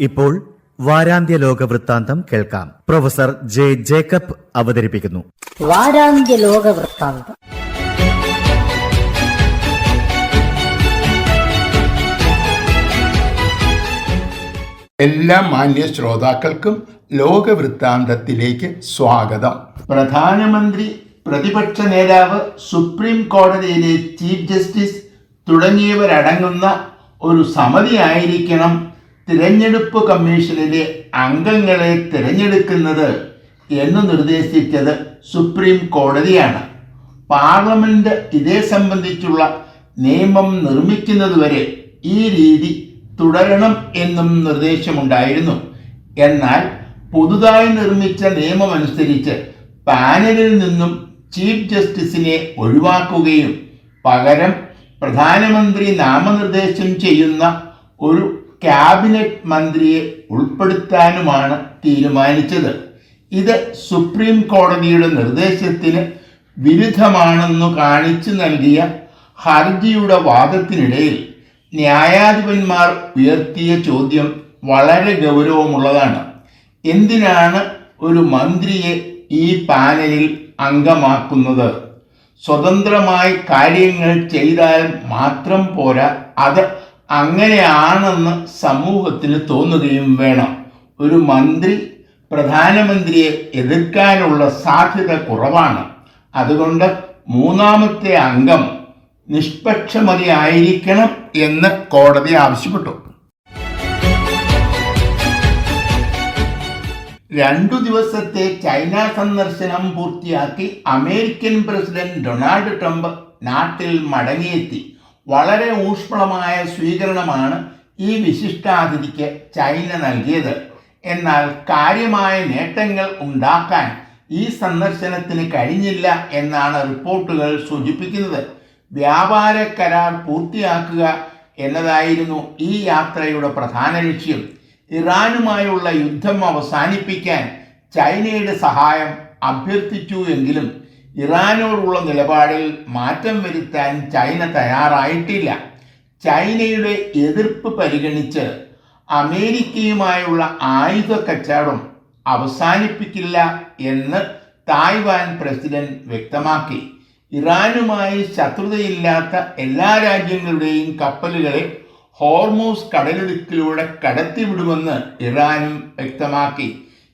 ഇപ്പോൾ വാരാന്ത്യ ലോക വൃത്താന്തം കേൾക്കാം. പ്രൊഫസർ ജെ ജേക്കബ് അവതരിപ്പിക്കുന്നു. വാരാന്ത്യ ലോക വൃത്താന്തം. എല്ലാ മാന്യ ശ്രോതാക്കൾക്കും ലോകവൃത്താന്തത്തിലേക്ക് സ്വാഗതം. പ്രധാനമന്ത്രി, പ്രതിപക്ഷ നേതാവ്, സുപ്രീം കോടതിയിലെ ചീഫ് ജസ്റ്റിസ് തുടങ്ങിയവരടങ്ങുന്ന ഒരു സമിതിയായിരിക്കണം തിരഞ്ഞെടുപ്പ് കമ്മീഷനിലെ അംഗങ്ങളെ തിരഞ്ഞെടുക്കുന്നത് എന്ന് നിർദ്ദേശിച്ചത് സുപ്രീം കോടതിയാണ്. പാർലമെന്റ് ഇതേ സംബന്ധിച്ചുള്ള നിയമം നിർമ്മിക്കുന്നതുവരെ ഈ രീതി തുടരണം എന്നും നിർദ്ദേശമുണ്ടായിരുന്നു. എന്നാൽ പുതുതായി നിർമ്മിച്ച നിയമമനുസരിച്ച് പാനലിൽ നിന്നും ചീഫ് ജസ്റ്റിസിനെ ഒഴിവാക്കുകയും പകരം പ്രധാനമന്ത്രി നാമനിർദ്ദേശം ചെയ്യുന്ന ഒരു ക്യാബിനറ്റ് മന്ത്രിയെ ഉൾപ്പെടുത്താനുമാണ് തീരുമാനിച്ചത്. ഇത് സുപ്രീം കോടതിയുടെ നിർദ്ദേശത്തിന് വിരുദ്ധമാണെന്നു കാണിച്ചു നൽകിയ ഹർജിയുടെ വാദത്തിനിടയിൽ ന്യായാധിപന്മാർ ഉയർത്തിയ ചോദ്യം വളരെ ഗൗരവമുള്ളതാണ്. എന്തിനാണ് ഒരു മന്ത്രിയെ ഈ പാനലിൽ അംഗമാക്കുന്നത്? സ്വതന്ത്രമായി കാര്യങ്ങൾ ചെയ്താൽ മാത്രം പോരാ, അത് അങ്ങനെയാണെന്ന് സമൂഹത്തിന് തോന്നുകയും വേണം. ഒരു മന്ത്രി പ്രധാനമന്ത്രിയെ എതിർക്കാനുള്ള സാധ്യത കുറവാണ്. അതുകൊണ്ട് മൂന്നാമത്തെ അംഗം നിഷ്പക്ഷമതിയായിരിക്കണം എന്ന് കോടതി ആവശ്യപ്പെട്ടു. 2 ദിവസത്തെ ചൈന സന്ദർശനം പൂർത്തിയാക്കി അമേരിക്കൻ പ്രസിഡന്റ് ഡൊണാൾഡ് ട്രംപ് നാട്ടിൽ മടങ്ങിയെത്തി. വളരെ ഊഷ്മളമായ സ്വീകരണമാണ് ഈ വിശിഷ്ടാതിഥിക്ക് ചൈന നൽകിയത്. എന്നാൽ കാര്യമായ നേട്ടങ്ങൾ ഉണ്ടാക്കാൻ ഈ സന്ദർശനത്തിന് കഴിഞ്ഞില്ല എന്നാണ് റിപ്പോർട്ടുകൾ സൂചിപ്പിക്കുന്നത്. വ്യാപാര കരാർ പൂർത്തിയാക്കുക എന്നതായിരുന്നു ഈ യാത്രയുടെ പ്രധാന ലക്ഷ്യം. ഇറാനുമായുള്ള യുദ്ധം അവസാനിപ്പിക്കാൻ ചൈനയുടെ സഹായം അഭ്യർത്ഥിച്ചു എങ്കിലും ഇറാനോടുള്ള നിലപാടിൽ മാറ്റം വരുത്താൻ ചൈന തയ്യാറായിട്ടില്ല. ചൈനയുടെ എതിർപ്പ് പരിഗണിച്ച് അമേരിക്കയുമായുള്ള ആയുധ കച്ചവടം അവസാനിപ്പിക്കില്ല എന്ന് തായ്വാൻ പ്രസിഡന്റ് വ്യക്തമാക്കി. ഇറാനുമായി ശത്രുതയില്ലാത്ത എല്ലാ രാജ്യങ്ങളുടെയും കപ്പലുകളെ ഹോർമൂസ് കടലിടുക്കിലൂടെ കടത്തിവിടുമെന്ന് ഇറാനും വ്യക്തമാക്കി.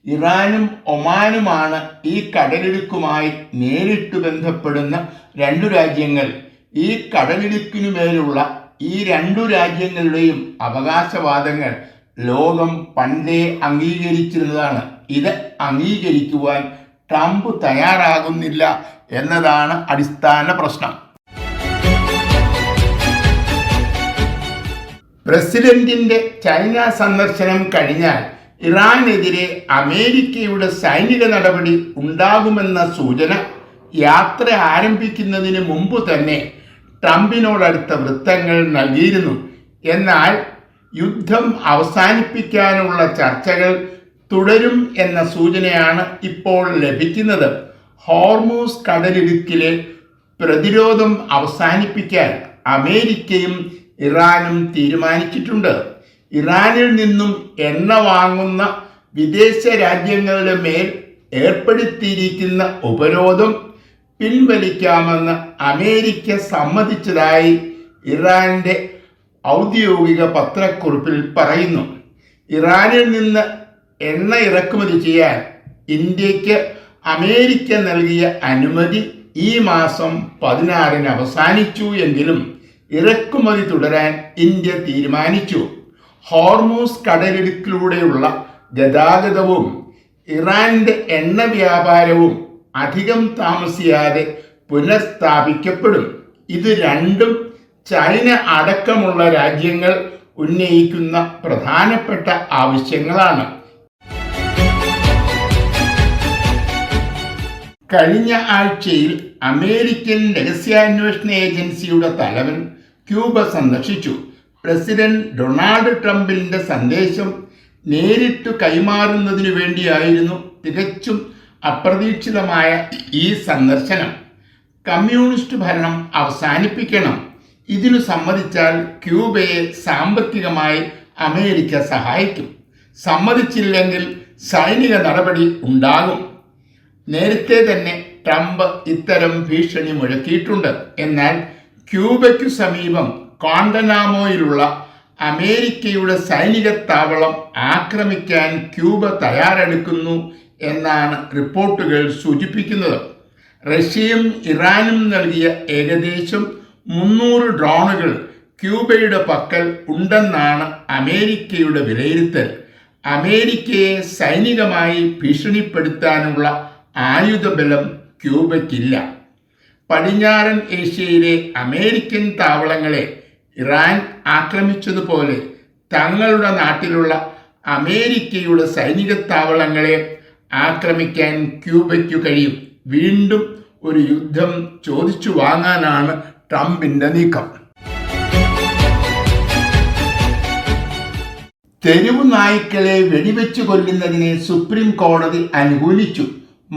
ഇറാനും ഒമാനുമാണ് ഈ കടലിടുക്കുമായി നേരിട്ട് ബന്ധപ്പെടുന്ന 2 രാജ്യങ്ങൾ. ഈ കടലിടുക്കിനുമേലുള്ള ഈ 2 രാജ്യങ്ങളുടെയും അവകാശവാദങ്ങൾ ലോകം പണ്ടേ അംഗീകരിച്ചിരുന്നതാണ്. ഇത് അംഗീകരിക്കുവാൻ ട്രംപ് തയ്യാറാകുന്നില്ല എന്നതാണ് അടിസ്ഥാന പ്രശ്നം. പ്രസിഡന്റിന്റെ ചൈന സന്ദർശനം കഴിഞ്ഞാൽ ഇറാനെതിരെ അമേരിക്കയുടെ സൈനിക നടപടി ഉണ്ടാകുമെന്ന സൂചന യാത്ര ആരംഭിക്കുന്നതിന് മുമ്പ് തന്നെ ട്രംപിനോടടുത്ത വൃത്തങ്ങൾ നൽകിയിരുന്നു. എന്നാൽ യുദ്ധം അവസാനിപ്പിക്കാനുള്ള ചർച്ചകൾ തുടരും എന്ന സൂചനയാണ് ഇപ്പോൾ ലഭിക്കുന്നത്. ഹോർമൂസ് കടലിടുക്കിലെ പ്രതിരോധം അവസാനിപ്പിക്കാൻ അമേരിക്കയും ഇറാനും തീരുമാനിച്ചിട്ടുണ്ട്. ഇറാനിൽ നിന്നും എണ്ണ വാങ്ങുന്ന വിദേശ രാജ്യങ്ങളുടെ മേൽ ഏർപ്പെടുത്തിയിരിക്കുന്ന ഉപരോധം പിൻവലിക്കാമെന്ന് അമേരിക്ക സമ്മതിച്ചതായി ഇറാന്റെ ഔദ്യോഗിക പത്രക്കുറിപ്പിൽ പറയുന്നു. ഇറാനിൽ നിന്ന് എണ്ണ ഇറക്കുമതി ചെയ്യാൻ ഇന്ത്യക്ക് അമേരിക്ക നൽകിയ അനുമതി ഈ മാസം 16 അവസാനിച്ചു എങ്കിലും ഇറക്കുമതി തുടരാൻ ഇന്ത്യ തീരുമാനിച്ചു. ഹോർമൂസ് കടലിടുക്കിലൂടെയുള്ള ഗതാഗതവും ഇറാന്റെ എണ്ണ വ്യാപാരവും അധികം താമസിയാതെ പുനഃസ്ഥാപിക്കപ്പെടും. ഇത് രണ്ടും ചൈന അടക്കമുള്ള രാജ്യങ്ങൾ ഉന്നയിക്കുന്ന പ്രധാനപ്പെട്ട ആവശ്യങ്ങളാണ്. കഴിഞ്ഞ ആഴ്ചയിൽ അമേരിക്കൻ രഹസ്യാന്വേഷണ ഏജൻസിയുടെ തലവൻ ക്യൂബ സന്ദർശിച്ചു. പ്രസിഡന്റ് ഡൊണാൾഡ് ട്രംപിന്റെ സന്ദേശം നേരിട്ട് കൈമാറുന്നതിനു വേണ്ടിയായിരുന്നു തികച്ചും അപ്രതീക്ഷിതമായ ഈ സന്ദർശനം. കമ്മ്യൂണിസ്റ്റ് ഭരണം അവസാനിപ്പിക്കണം, ഇതിനു സമ്മതിച്ചാൽ ക്യൂബയെ സാമ്പത്തികമായി അമേരിക്ക സഹായിക്കും. സമ്മതിച്ചില്ലെങ്കിൽ സൈനിക നടപടി ഉണ്ടാകും. നേരത്തെ തന്നെ ട്രംപ് ഇത്തരം ഭീഷണി മുഴക്കിയിട്ടുണ്ട്. എന്നാൽ ക്യൂബയ്ക്കു സമീപം ക്വാണ്ടനാമോയിലുള്ള അമേരിക്കയുടെ സൈനിക താവളം ആക്രമിക്കാൻ ക്യൂബ തയ്യാറെടുക്കുന്നു എന്നാണ് റിപ്പോർട്ടുകൾ സൂചിപ്പിക്കുന്നത്. റഷ്യയും ഇറാനും നൽകിയ ഏകദേശം 300 ഡ്രോണുകൾ ക്യൂബയുടെ പക്കൽ ഉണ്ടെന്നാണ് അമേരിക്കയുടെ വിലയിരുത്തൽ. അമേരിക്കയെ സൈനികമായി ഭീഷണിപ്പെടുത്താനുള്ള ആയുധബലം ക്യൂബയ്ക്കില്ല. പടിഞ്ഞാറൻ ഏഷ്യയിലെ അമേരിക്കൻ താവളങ്ങളെ ഇറാൻ ആക്രമിച്ചതുപോലെ തങ്ങളുടെ നാട്ടിലുള്ള അമേരിക്കയുടെ സൈനിക താവളങ്ങളെ ആക്രമിക്കാൻ ക്യൂബയ്ക്കു കഴിയും. വീണ്ടും ഒരു യുദ്ധം ചോദിച്ചു വാങ്ങാനാണ് ട്രംപിന്റെ നീക്കം. തെരുവു നായ്ക്കളെ വെടിവെച്ചു കൊല്ലുന്നതിനെ സുപ്രീം കോടതി അനുകൂലിച്ചു.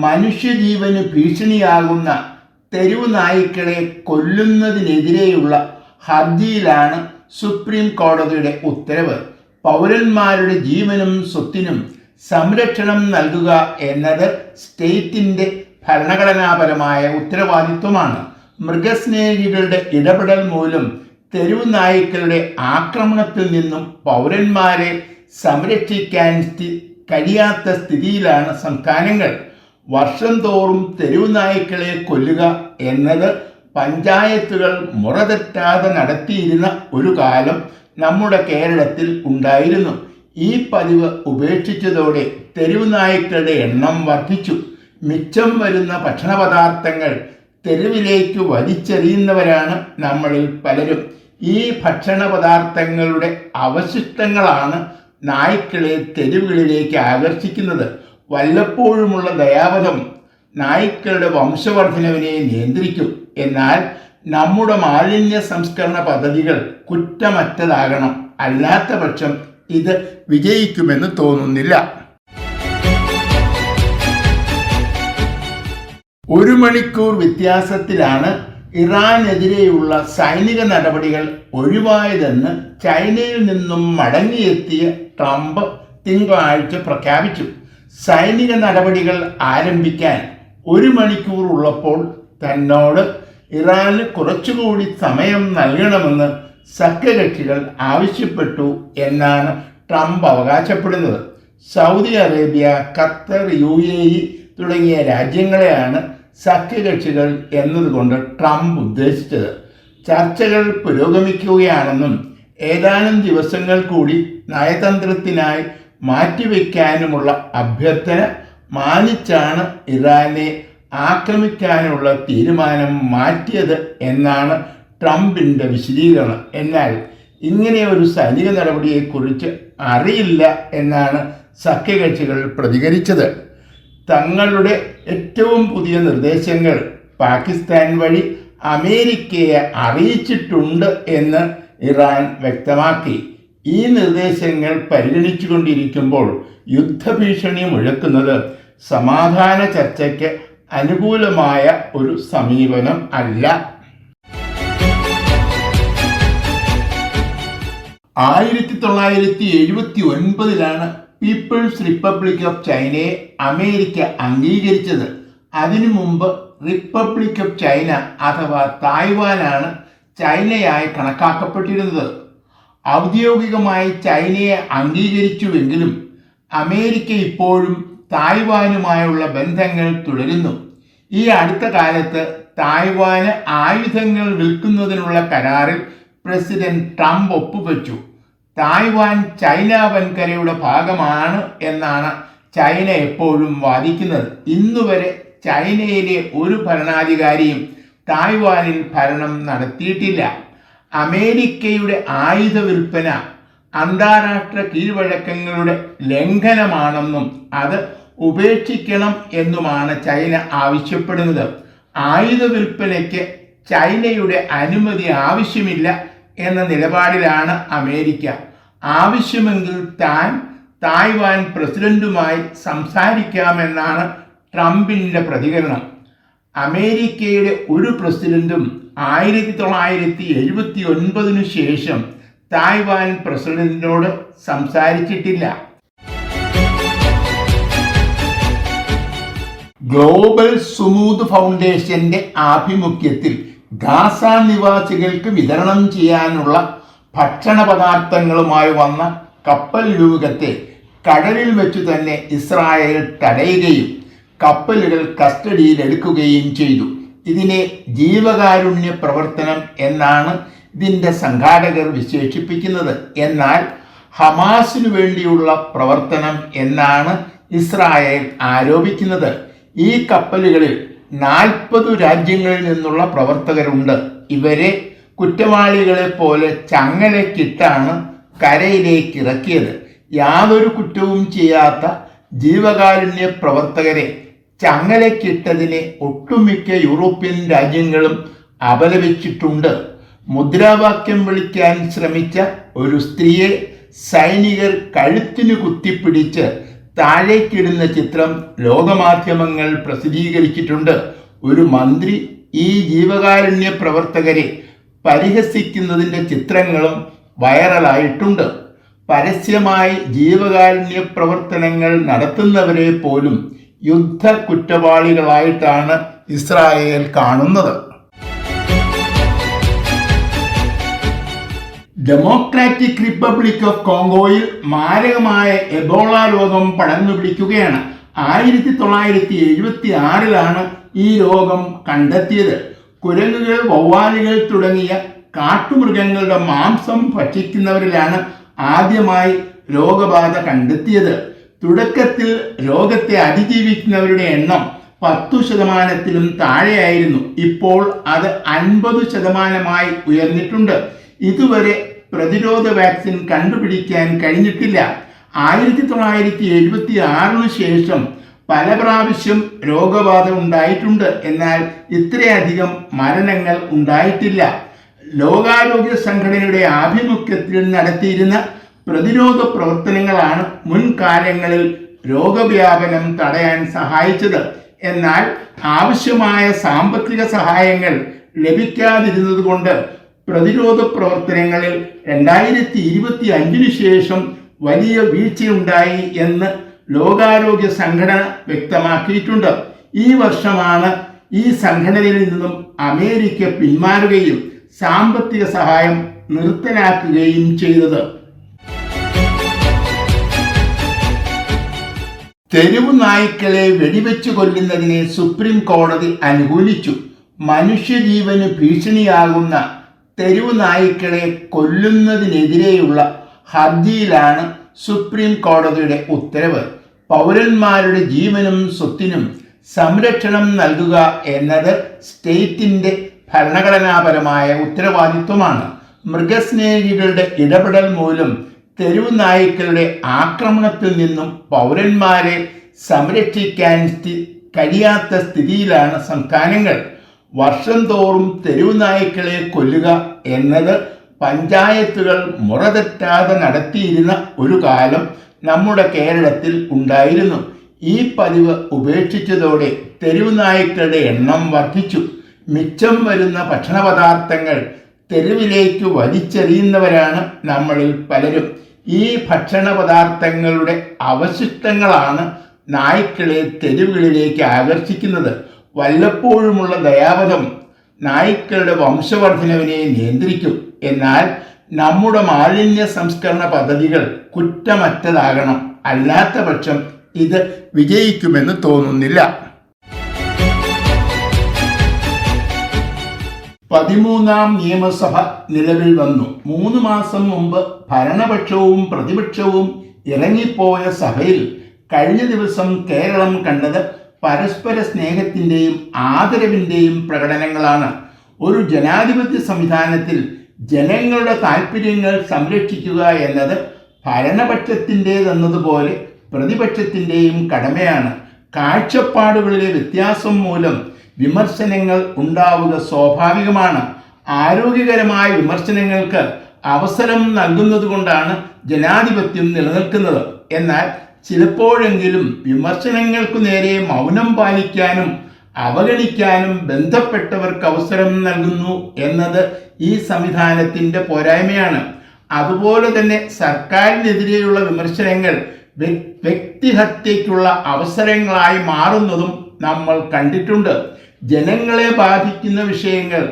മനുഷ്യജീവന് ഭീഷണിയാകുന്ന തെരുവു നായ്ക്കളെ കൊല്ലുന്നതിനെതിരെയുള്ള ഹർജിയിലാണ് സുപ്രീം കോടതിയുടെ ഉത്തരവ്. പൗരന്മാരുടെ ജീവനും സ്വത്തിനും സംരക്ഷണം നൽകുക എന്നത് സ്റ്റേറ്റിന്റെ ഭരണഘടനാപരമായ ഉത്തരവാദിത്വമാണ്. മൃഗസ്നേഹികളുടെ ഇടപെടൽ മൂലം തെരുവു നായ്ക്കളുടെ ആക്രമണത്തിൽ നിന്നും പൗരന്മാരെ സംരക്ഷിക്കാൻ കഴിയാത്ത സ്ഥിതിയിലാണ് സംസ്ഥാനങ്ങൾ. വർഷം തോറും തെരുവു നായ്ക്കളെ കൊല്ലുക എന്നത് പഞ്ചായത്തുകൾ മുറതെറ്റാതെ നടത്തിയിരുന്ന ഒരു കാലം നമ്മുടെ കേരളത്തിൽ ഉണ്ടായിരുന്നു. ഈ പതിവ് ഉപേക്ഷിച്ചതോടെ തെരുവു നായ്ക്കളുടെ എണ്ണം വർദ്ധിച്ചു. മിച്ചം വരുന്ന ഭക്ഷണപദാർത്ഥങ്ങൾ തെരുവിലേക്ക് വലിച്ചെറിയുന്നവരാണ് നമ്മളിൽ പലരും. ഈ ഭക്ഷണ പദാർത്ഥങ്ങളുടെ അവശിഷ്ടങ്ങളാണ് നായ്ക്കളെ തെരുവുകളിലേക്ക് ആകർഷിക്കുന്നത്. വല്ലപ്പോഴുമുള്ള ദയാവധം നായ്ക്കളുടെ വംശവർദ്ധനവിനെ നിയന്ത്രിക്കും. എന്നാൽ നമ്മുടെ മാലിന്യ സംസ്കരണ പദ്ധതികൾ കുറ്റമറ്റതാകണം. അല്ലാത്ത പക്ഷം ഇത് വിജയിക്കുമെന്ന് തോന്നുന്നില്ല. 1 മണിക്കൂർ വ്യത്യാസത്തിലാണ് ഇറാനെതിരെയുള്ള സൈനിക നടപടികൾ ഒഴിവായതെന്ന് ചൈനയിൽ നിന്നും മടങ്ങിയെത്തിയ ട്രംപ് തിങ്കളാഴ്ച പ്രഖ്യാപിച്ചു. സൈനിക നടപടികൾ ആരംഭിക്കാൻ 1 മണിക്കൂർ ഉള്ളപ്പോൾ തന്നോട് ഇറാന് കുറച്ചുകൂടി സമയം നൽകണമെന്ന് സഖ്യകക്ഷികൾ ആവശ്യപ്പെട്ടു എന്നാണ് ട്രംപ് അവകാശപ്പെടുന്നത്. സൗദി അറേബ്യ, ഖത്തർ, UAE തുടങ്ങിയ രാജ്യങ്ങളെയാണ് സഖ്യകക്ഷികൾ എന്നതുകൊണ്ട് ട്രംപ് ഉദ്ദേശിച്ചത്. ചർച്ചകൾ പുരോഗമിക്കുകയാണെന്നും ഏതാനും ദിവസങ്ങൾ കൂടി നയതന്ത്രത്തിനായി മാറ്റിവെക്കാനുമുള്ള അഭ്യർത്ഥന മാനിച്ചാണ് ഇറാനെ ആക്രമിക്കാനുള്ള തീരുമാനം മാറ്റിയത് എന്നാണ് ട്രംപിന്റെ വിശദീകരണം. എന്നാൽ ഇങ്ങനെ ഒരു സൈനിക നടപടിയെക്കുറിച്ച് അറിയില്ല എന്നാണ് സഖ്യകക്ഷികൾ പ്രതികരിച്ചത്. തങ്ങളുടെ ഏറ്റവും പുതിയ നിർദ്ദേശങ്ങൾ പാകിസ്ഥാൻ വഴി അമേരിക്കയെ അറിയിച്ചിട്ടുണ്ട് എന്ന് ഇറാൻ വ്യക്തമാക്കി. ഈ നിർദ്ദേശങ്ങൾ പരിഗണിച്ചുകൊണ്ടിരിക്കുമ്പോൾ യുദ്ധഭീഷണി മുഴക്കുന്നത് സമാധാന ചർച്ചയ്ക്ക് അനുകൂലമായ ഒരു സമീപനം അല്ല. 1979 പീപ്പിൾസ് റിപ്പബ്ലിക് ഓഫ് ചൈനയെ അമേരിക്ക അംഗീകരിച്ചത്. അതിനു മുമ്പ് റിപ്പബ്ലിക് ഓഫ് ചൈന അഥവാ തായ്വാനാണ് ചൈനയായി കണക്കാക്കപ്പെട്ടിരുന്നത്. ഔദ്യോഗികമായി ചൈനയെ അംഗീകരിച്ചുവെങ്കിലും അമേരിക്ക ഇപ്പോഴും തായ്വാനുമായുള്ള ബന്ധങ്ങൾ തുടരുന്നു. ഈ അടുത്ത കാലത്ത് തായ്വാന് ആയുധങ്ങൾ വിൽക്കുന്നതിനുള്ള കരാറിൽ പ്രസിഡന്റ് ട്രംപ് ഒപ്പുവെച്ചു. തായ്വാൻ ചൈന വൻകരയുടെ ഭാഗമാണ് എന്നാണ് ചൈന എപ്പോഴും വാദിക്കുന്നത്. ഇന്നുവരെ ചൈനയിലെ ഒരു ഭരണാധികാരിയും തായ്വാനിൽ ഭരണം നടത്തിയിട്ടില്ല. അമേരിക്കയുടെ ആയുധ വിൽപ്പന അന്താരാഷ്ട്ര കീഴ്വഴക്കങ്ങളുടെ ലംഘനമാണെന്നും അത് ഉപേക്ഷിക്കണം എന്നുമാണ് ചൈന ആവശ്യപ്പെടുന്നത്. ആയുധ വിൽപ്പനയ്ക്ക് ചൈനയുടെ അനുമതി ആവശ്യമില്ല എന്ന നിലപാടിലാണ് അമേരിക്ക. ആവശ്യമെങ്കിൽ തായ്വാൻ പ്രസിഡന്റുമായി സംസാരിക്കാമെന്നാണ് ട്രംപിന്റെ പ്രതികരണം. അമേരിക്കയുടെ ഒരു പ്രസിഡന്റും 1979 ശേഷം തായ്വാൻ പ്രസിഡന്റിനോട് സംസാരിച്ചിട്ടില്ല. ഗ്ലോബൽ സുമൂദ് ഫൗണ്ടേഷന്റെ ആഭിമുഖ്യത്തിൽ ഗാസ നിവാസികൾക്ക് വിതരണം ചെയ്യാനുള്ള ഭക്ഷണ പദാർത്ഥങ്ങളുമായി വന്ന കപ്പൽ വ്യൂഹത്തെ കടലിൽ വെച്ചു തന്നെ ഇസ്രായേൽ തടയുകയും കപ്പലുകൾ കസ്റ്റഡിയിലെടുക്കുകയും ചെയ്തു. ഇതിനെ ജീവകാരുണ്യ പ്രവർത്തനം എന്നാണ് ഇതിൻ്റെ സംഘാടകർ വിശേഷിപ്പിക്കുന്നത്. എന്നാൽ ഹമാസിനു വേണ്ടിയുള്ള പ്രവർത്തനം എന്നാണ് ഇസ്രായേൽ ആരോപിക്കുന്നത്. ഈ കപ്പലുകളിൽ 40 രാജ്യങ്ങളിൽ നിന്നുള്ള പ്രവർത്തകരുണ്ട്. ഇവരെ കുറ്റവാളികളെ പോലെ ചങ്ങലക്കിട്ടാണ് കരയിലേക്ക് ഇറക്കിയത്. യാതൊരു കുറ്റവും ചെയ്യാത്ത ജീവകാരുണ്യ പ്രവർത്തകരെ ചങ്ങലക്കിട്ടതിനെ ഒട്ടുമിക്ക യൂറോപ്യൻ രാജ്യങ്ങളും അപലപിച്ചിട്ടുണ്ട്. മുദ്രാവാക്യം വിളിക്കാൻ ശ്രമിച്ച ഒരു സ്ത്രീയെ സൈനികർ കഴുത്തിനു കുത്തിപ്പിടിച്ച് താഴേക്കിടുന്ന ചിത്രം ലോകമാധ്യമങ്ങൾ പ്രസിദ്ധീകരിച്ചിട്ടുണ്ട്. ഒരു മന്ത്രി ഈ ജീവകാരുണ്യ പ്രവർത്തകരെ പരിഹസിക്കുന്നതിൻ്റെ ചിത്രങ്ങളും വൈറലായിട്ടുണ്ട്. പരസ്യമായി ജീവകാരുണ്യ പ്രവർത്തനങ്ങൾ നടത്തുന്നവരെ പോലും യുദ്ധ കുറ്റവാളികളായിട്ടാണ് ഇസ്രായേൽ കാണുന്നത്. ഡെമോക്രാറ്റിക് റിപ്പബ്ലിക് ഓഫ് കോങ്കോയിൽ മാരകമായ എബോള രോഗം പടർന്നു പിടിക്കുകയാണ്. 1976 ഈ രോഗം കണ്ടെത്തിയത്. കുരങ്ങുകൾ, വവ്വാലുകൾ തുടങ്ങിയ കാട്ടുമൃഗങ്ങളുടെ മാംസം ഭക്ഷിക്കുന്നവരിലാണ് ആദ്യമായി രോഗബാധ കണ്ടെത്തിയത്. തുടക്കത്തിൽ രോഗത്തെ അതിജീവിക്കുന്നവരുടെ എണ്ണം 10% താഴെയായിരുന്നു. ഇപ്പോൾ അത് 50% ഉയർന്നിട്ടുണ്ട്. ഇതുവരെ പ്രതിരോധ വാക്സിൻ കണ്ടുപിടിക്കാൻ കഴിഞ്ഞിട്ടില്ല. 1976 ശേഷം പല പ്രാവശ്യം രോഗബാധ ഉണ്ടായിട്ടുണ്ട്. എന്നാൽ ഇത്രയധികം മരണങ്ങൾ ഉണ്ടായിട്ടില്ല. ലോകാരോഗ്യ സംഘടനയുടെ ആഭിമുഖ്യത്തിൽ നടത്തിയിരുന്ന പ്രതിരോധ പ്രവർത്തനങ്ങളാണ് മുൻകാലങ്ങളിൽ രോഗവ്യാപനം തടയാൻ സഹായിച്ചത്. എന്നാൽ ആവശ്യമായ സാമ്പത്തിക സഹായങ്ങൾ ലഭിക്കാതിരുന്നത് കൊണ്ട് പ്രതിരോധ പ്രവർത്തനങ്ങളിൽ 2025 ശേഷം വലിയ വീഴ്ചയുണ്ടായി എന്ന് ലോകാരോഗ്യ സംഘടന വ്യക്തമാക്കിയിട്ടുണ്ട്. ഈ വർഷമാണ് ഈ സംഘടനയിൽ നിന്നും അമേരിക്ക പിന്മാറുകയും സാമ്പത്തിക സഹായം നിർത്തലാക്കുകയും ചെയ്തത്. തെരുവു നായ്ക്കളെ വെടിവെച്ചു കൊല്ലുന്നതിനെ സുപ്രീം കോടതി അനുകൂലിച്ചു. മനുഷ്യജീവന് ഭീഷണിയാകുന്ന തെരുവു നായ്ക്കളെ കൊല്ലുന്നതിനെതിരെയുള്ള ഹർജിയിലാണ് സുപ്രീം കോടതിയുടെ ഉത്തരവ്. പൗരന്മാരുടെ ജീവനും സ്വത്തിനും സംരക്ഷണം നൽകുക എന്നത് സ്റ്റേറ്റിന്റെ ഭരണഘടനാപരമായ ഉത്തരവാദിത്വമാണ്. മൃഗസ്നേഹികളുടെ ഇടപെടൽ മൂലം തെരുവു നായ്ക്കളുടെ ആക്രമണത്തിൽ നിന്നും പൗരന്മാരെ സംരക്ഷിക്കാൻ കഴിയാത്ത സ്ഥിതിയിലാണ് സംസ്ഥാനങ്ങൾ. വർഷം തോറും തെരുവു നായ്ക്കളെ കൊല്ലുക എന്നത് പഞ്ചായത്തുകൾ മുറതെറ്റാതെ നടത്തിയിരുന്ന ഒരു കാലം നമ്മുടെ കേരളത്തിൽ ഉണ്ടായിരുന്നു. ഈ പതിവ് ഉപേക്ഷിച്ചതോടെ തെരുവു നായ്ക്കളുടെ എണ്ണം വർദ്ധിച്ചു. മിച്ചം വരുന്ന ഭക്ഷണപദാർത്ഥങ്ങൾ തെരുവിലേക്ക് വലിച്ചെറിയുന്നവരാണ് നമ്മളിൽ പലരും. ഈ ഭക്ഷണ പദാർത്ഥങ്ങളുടെ അവശിഷ്ടങ്ങളാണ് നായ്ക്കളെ തെരുവുകളിലേക്ക് ആകർഷിക്കുന്നത്. വല്ലപ്പോഴുമുള്ള ദയാവധം നായ്ക്കളുടെ വംശവർദ്ധനവിനെ നിയന്ത്രിക്കും. എന്നാൽ നമ്മുടെ മാലിന്യ സംസ്കരണ പദ്ധതികൾ കുറ്റമറ്റതാകണം. അല്ലാത്ത പക്ഷം ഇത് വിജയിക്കുമെന്ന് തോന്നുന്നില്ല. 13ാം നിയമസഭ നിലവിൽ വന്നു. 3 മാസം മുമ്പ് ഭരണപക്ഷവും പ്രതിപക്ഷവും ഇറങ്ങിപ്പോയ സഭയിൽ കഴിഞ്ഞ ദിവസം കേരളം കണ്ടത് പരസ്പര സ്നേഹത്തിൻ്റെയും ആദരവിൻ്റെയും പ്രകടനങ്ങളാണ്. ഒരു ജനാധിപത്യ സംവിധാനത്തിൽ ജനങ്ങളുടെ താല്പര്യങ്ങൾ സംരക്ഷിക്കുക എന്നത് ഭരണപക്ഷത്തിൻ്റെതെന്നതുപോലെ പ്രതിപക്ഷത്തിൻ്റെയും കടമയാണ്. കാഴ്ചപ്പാടുകളിലെ വ്യത്യാസം മൂലം വിമർശനങ്ങൾ ഉണ്ടാവുക സ്വാഭാവികമാണ്. ആരോഗ്യകരമായ വിമർശനങ്ങൾക്ക് അവസരം നൽകുന്നത് കൊണ്ടാണ് ജനാധിപത്യം നിലനിൽക്കുന്നത്. എന്നാൽ ചിലപ്പോഴെങ്കിലും വിമർശനങ്ങൾക്കു നേരെ മൗനം പാലിക്കാനും അവഗണിക്കാനും ബന്ധപ്പെട്ടവർക്ക് അവസരം നൽകുന്നു എന്നത് ഈ സംവിധാനത്തിൻ്റെ പോരായ്മയാണ്. അതുപോലെ തന്നെ സർക്കാരിനെതിരെയുള്ള വിമർശനങ്ങൾ വ്യക്തിഹത്യയ്ക്കുള്ള അവസരങ്ങളായി മാറുന്നതും നമ്മൾ കണ്ടിട്ടുണ്ട്. ജനങ്ങളെ ബാധിക്കുന്ന വിഷയങ്ങൾ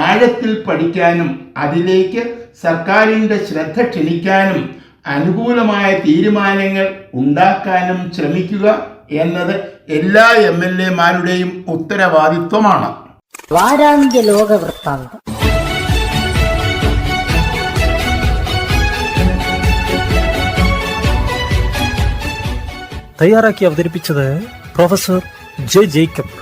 ആഴത്തിൽ പഠിക്കാനും അതിലേക്ക് സർക്കാരിൻ്റെ ശ്രദ്ധ ക്ഷണിക്കാനും അനുകൂലമായ തീരുമാനങ്ങൾ ഉണ്ടാക്കാനും ശ്രമിക്കുക എന്നത് എല്ലാ MLA-മാരുടെയും ഉത്തരവാദിത്വമാണ്. വാരാന്ത്യ ലോക വൃത്താന്തം. തയ്യാറാക്കി അവതരിപ്പിച്ചത് പ്രൊഫസർ ജെ ജേക്കബ്.